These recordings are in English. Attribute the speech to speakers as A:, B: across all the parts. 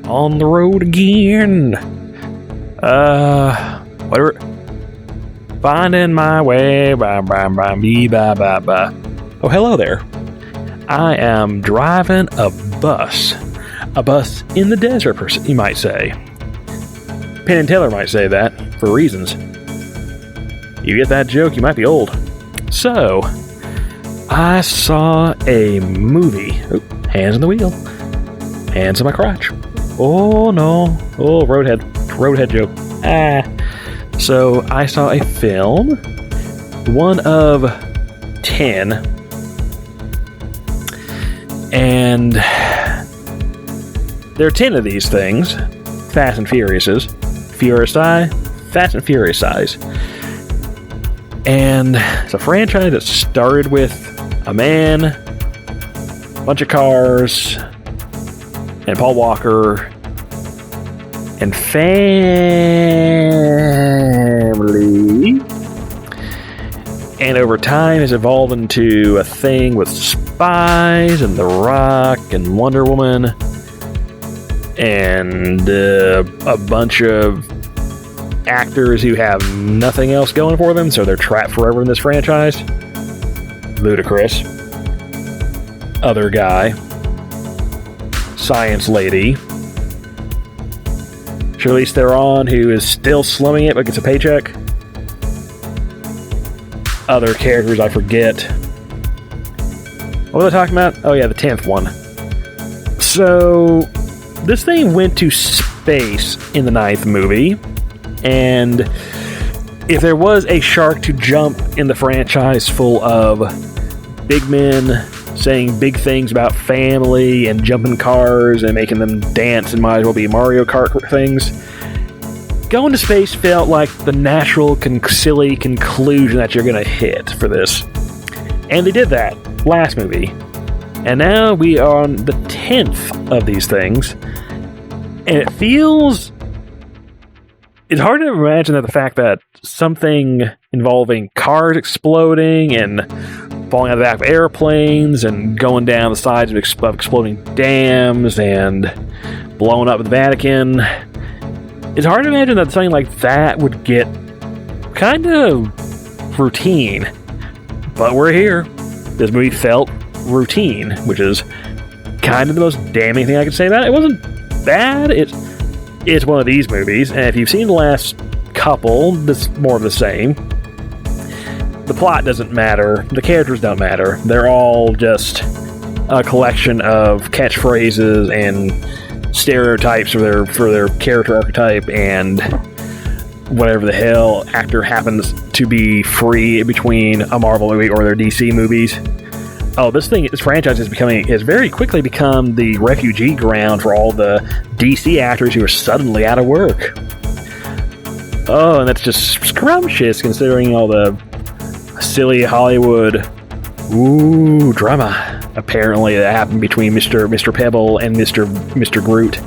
A: On the road again. Whatever. Finding my way. Bye. Oh, hello there. I am driving a bus. A bus in the desert, you might say. Penn and Teller might say that, for reasons. You get that joke, you might be old. So, I saw a movie. Oh, hands on the wheel. Hands on my crotch. Oh, no. Oh, roadhead joke. So, I saw a film. One of 10. And there are 10 of these things. Fast and Furiouses. Fast and Furious size. And it's a franchise that started with a man, a bunch of cars, and Paul Walker, and family. And over time has evolved into a thing with spies and The Rock and Wonder Woman and a bunch of actors who have nothing else going for them, so they're trapped forever in this franchise. Ludacris. Other guy. Science lady. Charlize Theron, who is still slumming it but gets a paycheck. Other characters I forget. What was I talking about? Oh yeah, the 10th one. So, this thing went to space in the 9th movie, and if there was a shark to jump in the franchise full of big men saying big things about family and jumping cars and making them dance and might as well be Mario Kart things, going to space felt like the natural, silly conclusion that you're going to hit for this. And they did that last movie. And now we are on the 10th of these things. And it feels... It's hard to imagine that the fact that something involving cars exploding and falling out of the back of airplanes and going down the sides of exploding dams and blowing up the Vatican... It's hard to imagine that something like that would get kind of routine. But we're here. This movie felt routine, which is kind of the most damning thing I could say about it. It wasn't bad. It's one of these movies, and if you've seen the last couple, it's more of the same. The plot doesn't matter. The characters don't matter. They're all just a collection of catchphrases and stereotypes for their character archetype, and whatever the hell actor happens to be free between a Marvel movie or their DC movies. Oh, this franchise has very quickly become the refugee ground for all the DC actors who are suddenly out of work. Oh, and that's just scrumptious considering all the silly Hollywood drama apparently that happened between Mr. Pebble and Mr. Groot.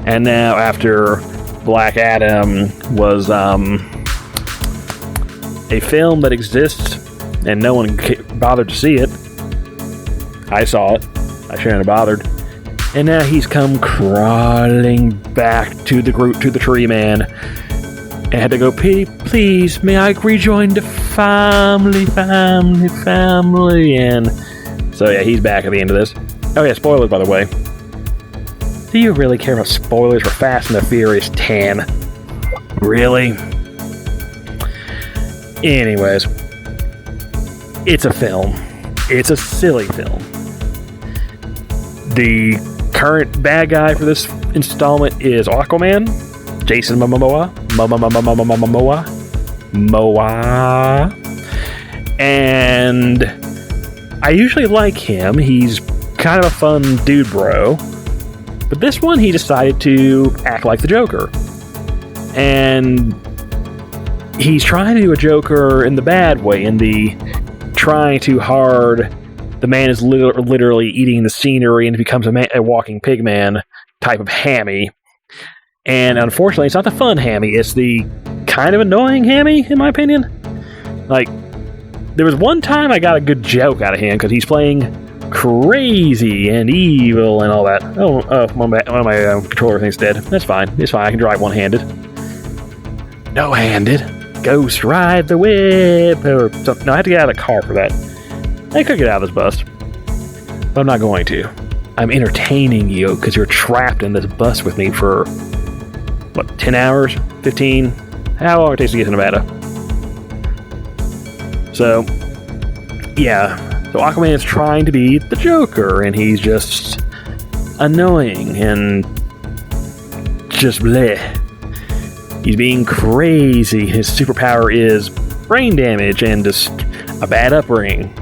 A: And now after Black Adam was a film that exists and no one bothered to see it. I saw it. I shouldn't have bothered. And now he's come crawling back to the Groot, to the tree man, and had to go, please, may I rejoin the family. And so yeah, he's back at the end of this. Oh yeah, spoilers, by the way. Do you really care about spoilers for Fast and the Furious 10? Really? Anyways, it's a film. It's a silly film. The current bad guy for this installment is Aquaman, Jason Momoa. And I usually like him. He's kind of a fun dude bro. But this one, he decided to act like the Joker. And he's trying to do a Joker in the bad way, in the trying too hard. The man is literally eating the scenery and becomes a walking pig man type of hammy. And unfortunately, it's not the fun hammy. It's the kind of annoying hammy, in my opinion. Like, there was one time I got a good joke out of him because he's playing crazy and evil and all that. One of my controller thing's dead. That's fine. It's fine. I can drive one-handed. No-handed. Ghost ride the whip. Or something. No, I have to get out of the car for that. I could get out of this bus, but I'm not going to. I'm entertaining you because you're trapped in this bus with me for, 10 hours? 15? How long it takes to get to Nevada? So, yeah. So Aquaman is trying to be the Joker, and he's just annoying and just bleh. He's being crazy. His superpower is brain damage and just a bad upbringing.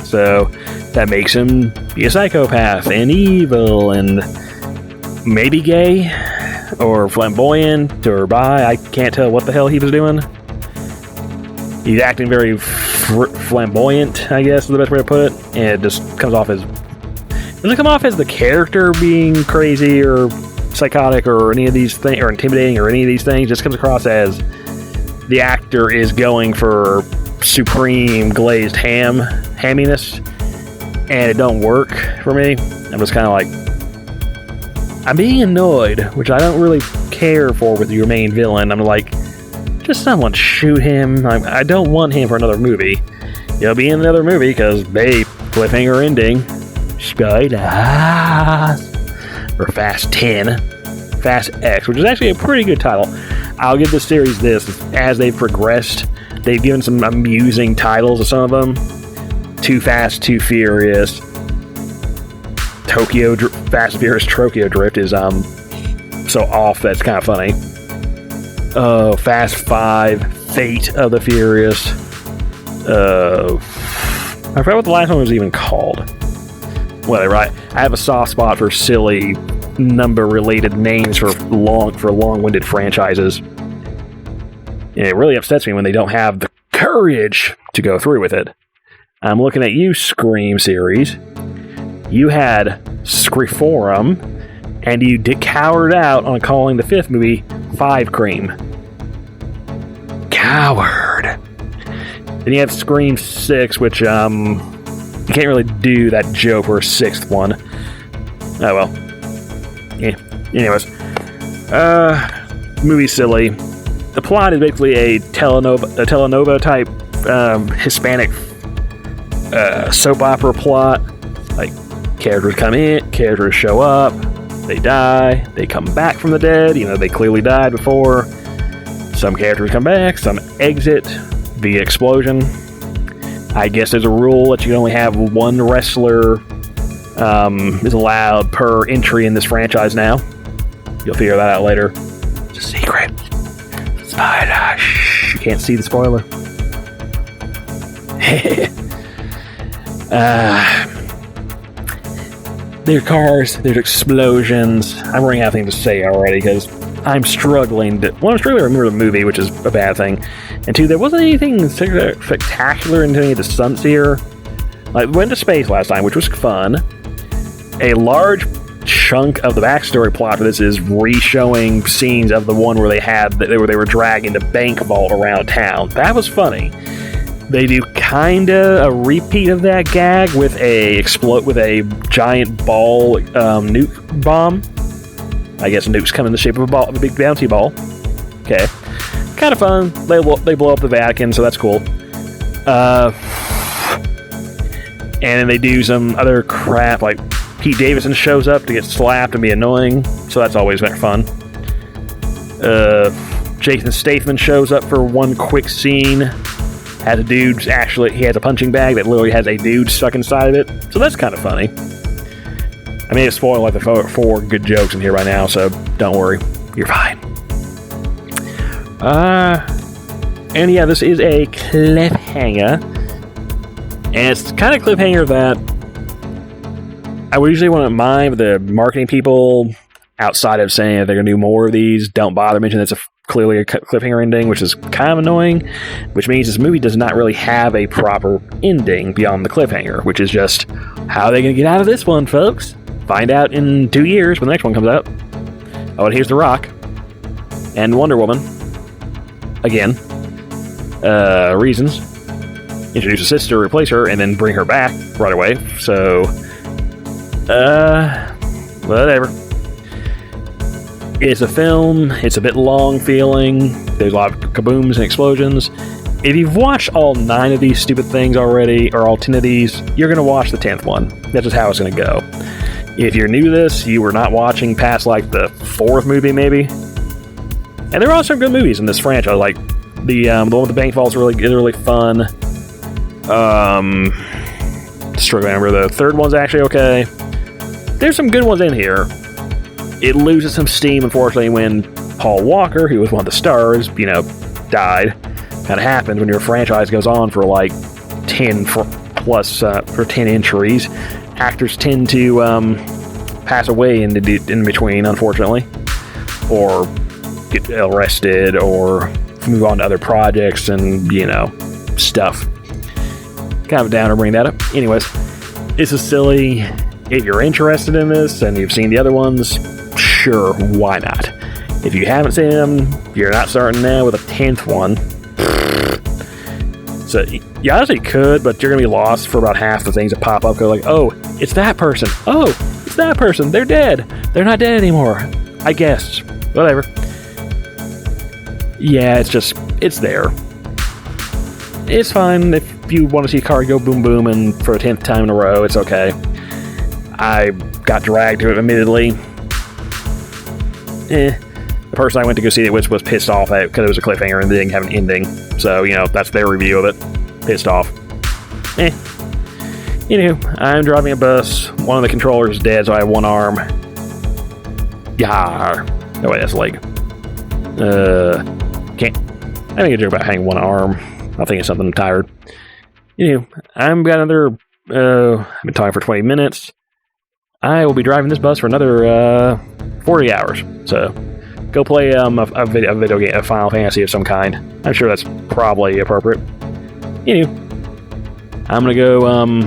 A: So that makes him be a psychopath and evil and maybe gay or flamboyant or bi. I can't tell what the hell he was doing. He's acting very flamboyant, I guess is the best way to put it. And it just comes off as... doesn't come off as the character being crazy or psychotic or any of these things, or intimidating or any of these things. It just comes across as the actor is going for supreme glazed hamminess, and it don't work for me. I'm just kind of like, I'm being annoyed, which I don't really care for with your main villain. I'm like, just someone shoot him. I don't want him for another movie. He'll be in another movie because cliffhanger ending. Spoilers for Fast 10, Fast X, which is actually a pretty good title. I'll give this series this. As they've progressed, they've given some amusing titles to some of them. Too Fast, Too Furious. Fast and Furious Tokyo Drift is so off that's kind of funny. Fast 5, Fate of the Furious. I forgot what the last one was even called. Whatever. I have a soft spot for silly number-related names for long-winded franchises. And it really upsets me when they don't have the courage to go through with it. I'm looking at you, Scream series. You had Screamorum, and you cowered out on calling the fifth movie Five Cream. Coward. Then you have Scream 6, which, you can't really do that joke for a sixth one. Oh, well. Yeah. Anyways. Movie's silly. The plot is basically a telenova type, Hispanic, soap opera plot. Like, characters come in, characters show up, they die, they come back from the dead, they clearly died before. Some characters come back, some exit via explosion. I guess there's a rule that you can only have one wrestler is allowed per entry in this franchise now. You'll figure that out later. It's a secret. Spoiler. Shh, you can't see the spoiler. There's cars, there's explosions. I'm running out of things to say already because I'm struggling to remember the movie, which is a bad thing. And two, there wasn't anything spectacular in any of the stunts here. Like, we went to space last time, which was fun. A large chunk of the backstory plot for this is re-showing scenes of the one where they were dragging the bank vault around town. That was funny. They do kinda a repeat of that gag with a giant ball nuke bomb. I guess nukes come in the shape of a big bouncy ball. Okay. Kind of fun. They blow up the Vatican, so that's cool. And then they do some other crap, like Pete Davidson shows up to get slapped and be annoying, so that's always fun. Jason Statham shows up for one quick scene. He has a punching bag that literally has a dude stuck inside of it, so that's kind of funny. I may have spoiled like the four good jokes in here right now, so don't worry. You're fine. And yeah, this is a cliffhanger. And it's kind of cliffhanger that I would usually wouldn't mind, but the marketing people, outside of saying that they're going to do more of these, don't bother mentioning it's clearly a cliffhanger ending, which is kind of annoying, which means this movie does not really have a proper ending beyond the cliffhanger, which is just, how are they going to get out of this one, folks? Find out in 2 years when the next one comes out. Oh, and here's The Rock. And Wonder Woman. Again. Reasons. Introduce a sister, replace her, and then bring her back right away. So, Whatever. It's a film. It's a bit long feeling. There's a lot of kabooms and explosions. If you've watched all 9 of these stupid things already, or all 10 of these, you're going to watch the 10th one. That's just how it's going to go. If you're new to this, you were not watching past like the 4th movie, maybe. And there are some good movies in this franchise. Like the one with the bank vault is really fun. Struggling to remember. The 3rd one's actually okay. There's some good ones in here. It loses some steam, unfortunately, when Paul Walker, who was one of the stars, died. Kind of happens when your franchise goes on for like 10 plus for 10 entries. Actors tend to pass away in between, unfortunately, or get arrested, or move on to other projects and stuff. Kind of a downer to bring that up. Anyways, this is silly. If you're interested in this and you've seen the other ones, sure, why not? If you haven't seen them, you're not starting now with a 10th one. So you honestly could, but you're going to be lost for about half the things that pop up. Go like, oh, it's that person. Oh, it's that person. They're dead. They're not dead anymore. I guess. Whatever. Yeah, it's there. It's fine if you want to see a car go boom boom and for a 10th time in a row, it's okay. I got dragged to it admittedly. The person I went to go see it with was pissed off at it because it was a cliffhanger and they didn't have an ending. So, that's their review of it. Pissed off. Anywho, I'm driving a bus. One of the controllers is dead, so I have one arm. Yar. Oh, wait, that's a leg. Can't. I make a joke about having one arm. I think it's something I'm tired. I've got another. I've been talking for 20 minutes. I will be driving this bus for another 40 hours. So, go play a video game, a Final Fantasy of some kind. I'm sure that's probably appropriate. I'm gonna go. I'm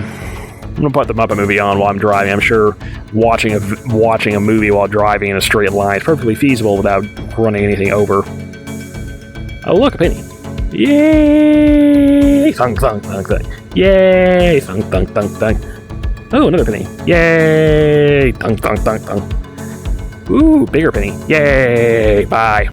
A: gonna put the Muppet movie on while I'm driving. I'm sure watching a movie while driving in a straight line is perfectly feasible without running anything over. Oh, look, a penny! Yay! Thunk, thunk, thunk, thunk. Yay! Thunk, thunk, thunk, thunk. Oh, another penny. Yay! Thunk, thunk, thunk, thunk. Ooh, bigger penny. Yay! Bye.